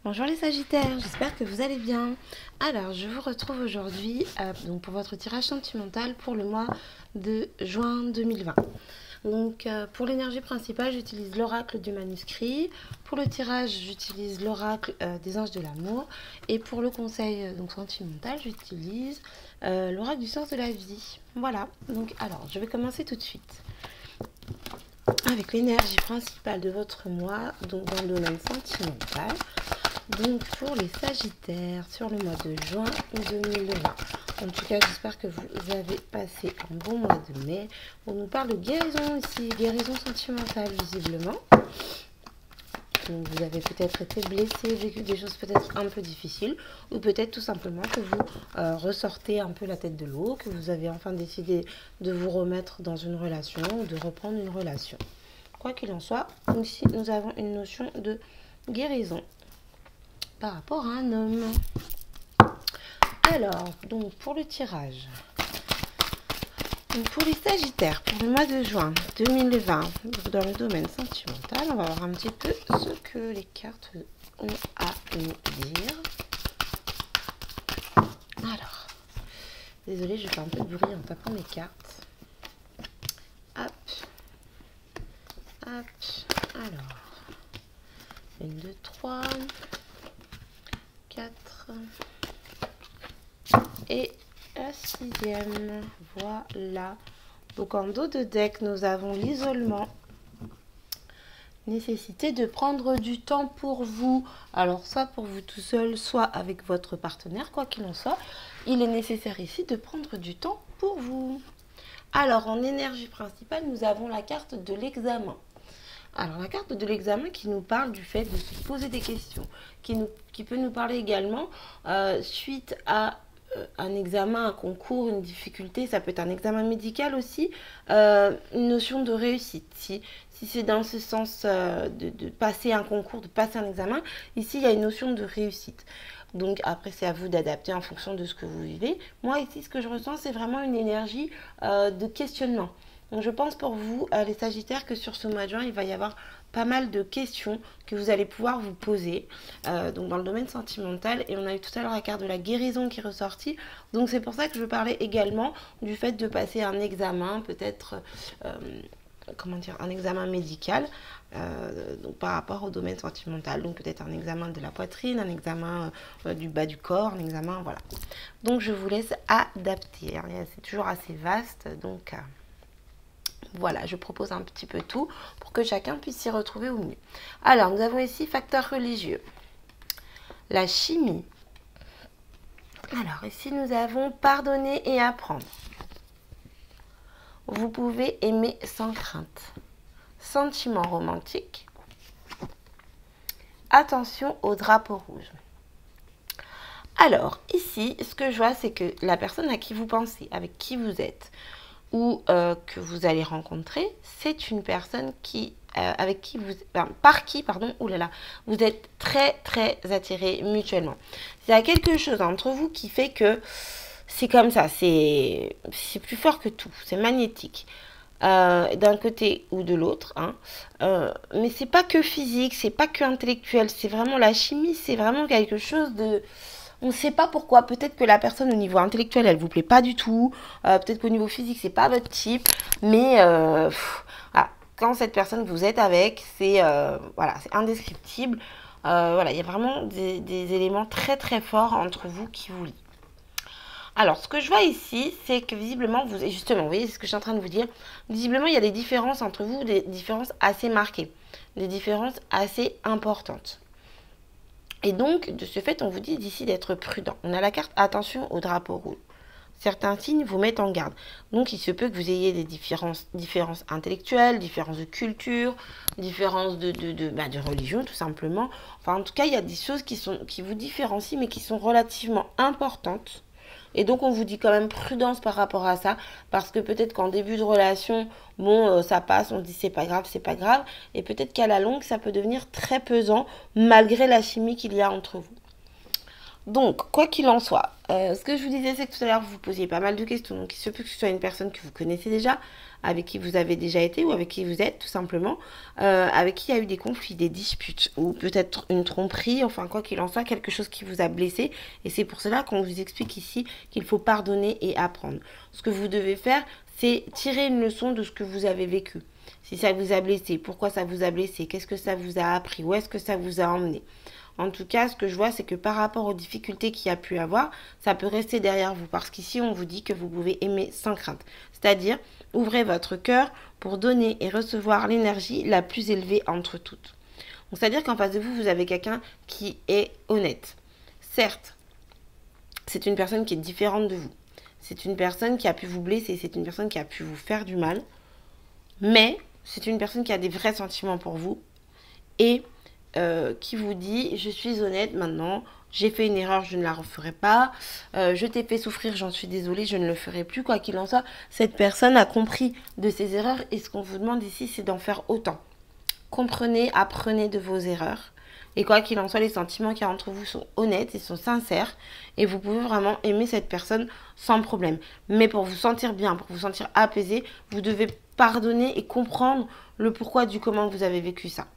Bonjour les Sagittaires, j'espère que vous allez bien. Alors, je vous retrouve aujourd'hui donc pour votre tirage sentimental pour le mois de juin 2020. Donc, pour l'énergie principale, j'utilise l'oracle du manuscrit. Pour le tirage, j'utilise l'oracle des anges de l'amour. Et pour le conseil donc sentimental, j'utilise l'oracle du sens de la vie. Voilà, donc alors, je vais commencer tout de suite avec l'énergie principale de votre mois, donc dans le domaine sentimental. Donc pour les Sagittaires sur le mois de juin 2020. En tout cas, j'espère que vous avez passé un bon mois de mai. On nous parle de guérison ici, guérison sentimentale visiblement. Donc vous avez peut-être été blessé, vécu des choses peut-être un peu difficiles, ou peut-être tout simplement que vous ressortez un peu la tête de l'eau, que vous avez enfin décidé de vous remettre dans une relation ou de reprendre une relation. Quoi qu'il en soit, ici nous avons une notion de guérison par rapport à un homme. Alors, donc pour le tirage, donc pour les Sagittaires, pour le mois de juin 2020, dans le domaine sentimental, on va voir un petit peu ce que les cartes ont à nous dire. Alors, désolée, je fais un peu de bruit en tapant mes cartes. Hop, hop, alors, 1, 2, 3, 4 et la 6e. Voilà. Donc en dos de deck, nous avons l'isolement. Nécessité de prendre du temps pour vous. Alors soit pour vous tout seul, soit avec votre partenaire, quoi qu'il en soit. Il est nécessaire ici de prendre du temps pour vous. Alors en énergie principale, nous avons la carte de l'examen. Alors la carte de l'examen qui nous parle du fait de se poser des questions, qui peut nous parler également suite à un examen, un concours, une difficulté, ça peut être un examen médical aussi, une notion de réussite. Si c'est dans ce sens de passer un concours, de passer un examen, ici il y a une notion de réussite. Donc après c'est à vous d'adapter en fonction de ce que vous vivez. Moi ici ce que je ressens c'est vraiment une énergie de questionnement. Donc je pense pour vous, les Sagittaires, que sur ce mois de juin, il va y avoir pas mal de questions que vous allez pouvoir vous poser donc dans le domaine sentimental. Et on a eu tout à l'heure la carte de la guérison qui est ressortie. Donc c'est pour ça que je parlais également du fait de passer un examen, peut-être comment dire, un examen médical donc par rapport au domaine sentimental. Donc peut-être un examen de la poitrine, un examen du bas du corps, un examen, voilà. Donc je vous laisse adapter. Hein. C'est toujours assez vaste, donc... voilà, je propose un petit peu tout pour que chacun puisse s'y retrouver au mieux. Alors, nous avons ici facteur religieux. La chimie. Alors, ici, nous avons pardonner et apprendre. Vous pouvez aimer sans crainte. Sentiment romantique. Attention au drapeau rouge. Alors, ici, ce que je vois, c'est que la personne à qui vous pensez, avec qui vous êtes, ou que vous allez rencontrer, c'est une personne qui, avec qui vous, par qui, pardon, oulala, vous êtes très très attirés mutuellement. Il y a quelque chose entre vous qui fait que c'est comme ça, c'est plus fort que tout, c'est magnétique. D'un côté ou de l'autre, hein. Mais c'est pas que physique, c'est pas que intellectuel, c'est vraiment la chimie, c'est vraiment quelque chose de... On ne sait pas pourquoi. Peut-être que la personne au niveau intellectuel, elle vous plaît pas du tout. Peut-être qu'au niveau physique, c'est pas votre type. Mais voilà. Quand cette personne que vous êtes avec, c'est voilà, c'est indescriptible. Voilà, il y a vraiment des éléments très très forts entre vous qui vous lient. Alors, ce que je vois ici, c'est que visiblement, vous, et justement, vous voyez ce que je suis en train de vous dire, visiblement, il y a des différences entre vous, des différences assez marquées, des différences assez importantes. Et donc, de ce fait, on vous dit d'ici d'être prudent. On a la carte attention au drapeau rouge. Certains signes vous mettent en garde. Donc, il se peut que vous ayez des différences intellectuelles, différences de culture, différences de religion, tout simplement. Enfin, en tout cas, il y a des choses qui vous différencient, mais qui sont relativement importantes. Et donc, on vous dit quand même prudence par rapport à ça, parce que peut-être qu'en début de relation, bon, ça passe, on dit c'est pas grave, c'est pas grave. Et peut-être qu'à la longue, ça peut devenir très pesant, malgré la chimie qu'il y a entre vous. Donc, quoi qu'il en soit, ce que je vous disais, c'est que tout à l'heure, vous vous posiez pas mal de questions. Donc, il se peut que ce soit une personne que vous connaissez déjà, avec qui vous avez déjà été ou avec qui vous êtes, tout simplement, avec qui il y a eu des conflits, des disputes, ou peut-être une tromperie, enfin, quoi qu'il en soit, quelque chose qui vous a blessé. Et c'est pour cela qu'on vous explique ici qu'il faut pardonner et apprendre. Ce que vous devez faire, c'est tirer une leçon de ce que vous avez vécu. Si ça vous a blessé, pourquoi ça vous a blessé, qu'est-ce que ça vous a appris, où est-ce que ça vous a emmené. En tout cas, ce que je vois, c'est que par rapport aux difficultés qu'il y a pu avoir, ça peut rester derrière vous. Parce qu'ici, on vous dit que vous pouvez aimer sans crainte. C'est-à-dire, ouvrez votre cœur pour donner et recevoir l'énergie la plus élevée entre toutes. Donc, c'est-à-dire qu'en face de vous, vous avez quelqu'un qui est honnête. Certes, c'est une personne qui est différente de vous. C'est une personne qui a pu vous blesser. C'est une personne qui a pu vous faire du mal. Mais c'est une personne qui a des vrais sentiments pour vous. Et qui vous dit je suis honnête maintenant, j'ai fait une erreur, je ne la referai pas, je t'ai fait souffrir, j'en suis désolée, je ne le ferai plus. Quoi qu'il en soit, cette personne a compris de ses erreurs et ce qu'on vous demande ici, c'est d'en faire autant. Comprenez, apprenez de vos erreurs. Et quoi qu'il en soit, les sentiments qu'il y a entre vous sont honnêtes et sont sincères. Et vous pouvez vraiment aimer cette personne sans problème. Mais pour vous sentir bien, pour vous sentir apaisé, vous devez pardonner et comprendre le pourquoi du comment vous avez vécu ça.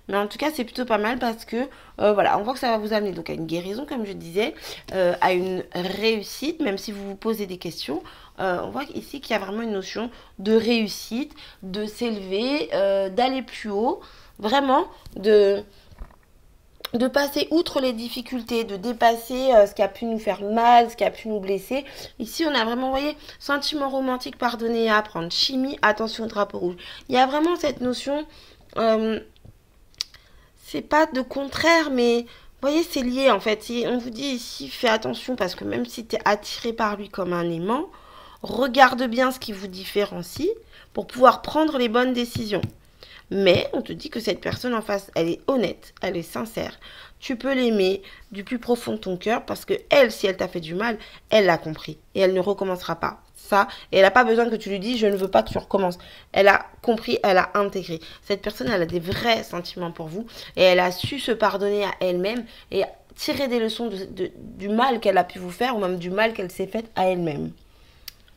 Mais en tout cas, c'est plutôt pas mal parce que, voilà, on voit que ça va vous amener donc à une guérison, comme je disais, à une réussite, même si vous vous posez des questions. On voit ici qu'il y a vraiment une notion de réussite, de s'élever, d'aller plus haut, vraiment de passer outre les difficultés, de dépasser ce qui a pu nous faire mal, ce qui a pu nous blesser. Ici, on a vraiment, vous voyez, sentiment romantique, pardonner et apprendre. Chimie, attention au drapeau rouge. Il y a vraiment cette notion... c'est pas de contraire, mais vous voyez, c'est lié en fait. On vous dit ici, fais attention parce que même si tu es attiré par lui comme un aimant, regarde bien ce qui vous différencie pour pouvoir prendre les bonnes décisions. Mais on te dit que cette personne en face, elle est honnête, elle est sincère. Tu peux l'aimer du plus profond de ton cœur parce que elle, si elle t'a fait du mal, elle l'a compris et elle ne recommencera pas. Ça, et elle n'a pas besoin que tu lui dises je ne veux pas que tu recommences. Elle a compris, elle a intégré. Cette personne, elle a des vrais sentiments pour vous et elle a su se pardonner à elle-même et tirer des leçons du mal qu'elle a pu vous faire ou même du mal qu'elle s'est fait à elle-même.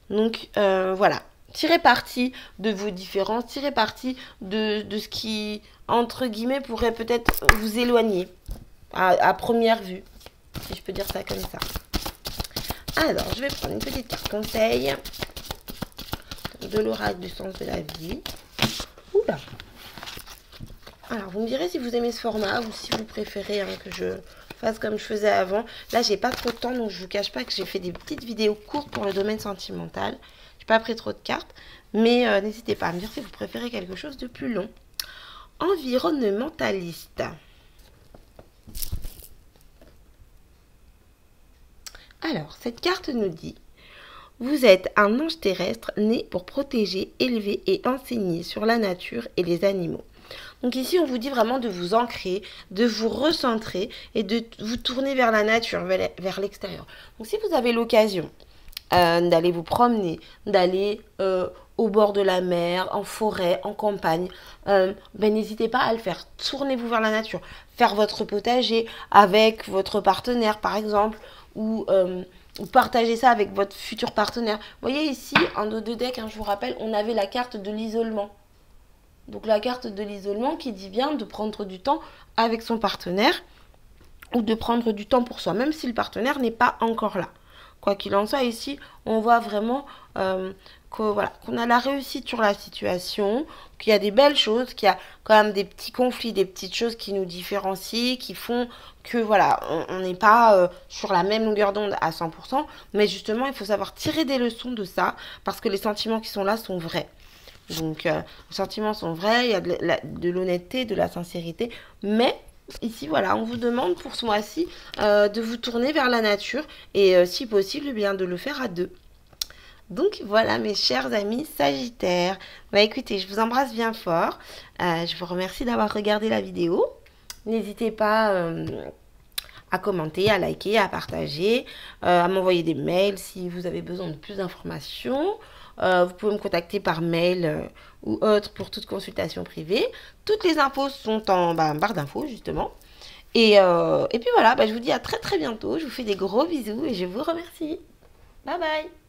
Donc voilà, tirez parti de vos différences, tirez parti de ce qui, entre guillemets, pourrait peut-être vous éloigner à première vue, si je peux dire ça comme ça. Alors, je vais prendre une petite carte conseil de l'oracle du sens de la vie. Oula. Alors, vous me direz si vous aimez ce format ou si vous préférez que je fasse comme je faisais avant. Là, j'ai pas trop de temps, donc je vous cache pas que j'ai fait des petites vidéos courtes pour le domaine sentimental. J'ai pas pris trop de cartes, mais n'hésitez pas à me dire si vous préférez quelque chose de plus long. Environnementaliste. Alors, cette carte nous dit « Vous êtes un ange terrestre né pour protéger, élever et enseigner sur la nature et les animaux. » Donc ici, on vous dit vraiment de vous ancrer, de vous recentrer et de vous tourner vers la nature, vers l'extérieur. Donc si vous avez l'occasion d'aller vous promener, d'aller au bord de la mer, en forêt, en campagne, n'hésitez pas à le faire. Tournez-vous vers la nature. Faire votre potager avec votre partenaire, par exemple, ou partager ça avec votre futur partenaire. Vous voyez ici, en dos de deck, je vous rappelle, on avait la carte de l'isolement. Donc la carte de l'isolement qui dit bien de prendre du temps avec son partenaire ou de prendre du temps pour soi, même si le partenaire n'est pas encore là. Quoi qu'il en soit, ici, on voit vraiment qu'on a la réussite sur la situation, qu'il y a des belles choses, qu'il y a quand même des petits conflits, des petites choses qui nous différencient, qui font que voilà, on n'est pas sur la même longueur d'onde à 100%, mais justement, il faut savoir tirer des leçons de ça, parce que les sentiments qui sont là sont vrais. Donc, les sentiments sont vrais, il y a de l'honnêteté, de la sincérité, mais ici, voilà, on vous demande pour ce mois-ci de vous tourner vers la nature et si possible, bien de le faire à deux. Donc voilà mes chers amis Sagittaires. Bah écoutez, je vous embrasse bien fort. Je vous remercie d'avoir regardé la vidéo. N'hésitez pas à commenter, à liker, à partager, à m'envoyer des mails si vous avez besoin de plus d'informations. Vous pouvez me contacter par mail ou autre pour toute consultation privée. Toutes les infos sont en barre d'infos justement. Et puis voilà, bah, je vous dis à très très bientôt. Je vous fais des gros bisous et je vous remercie. Bye bye.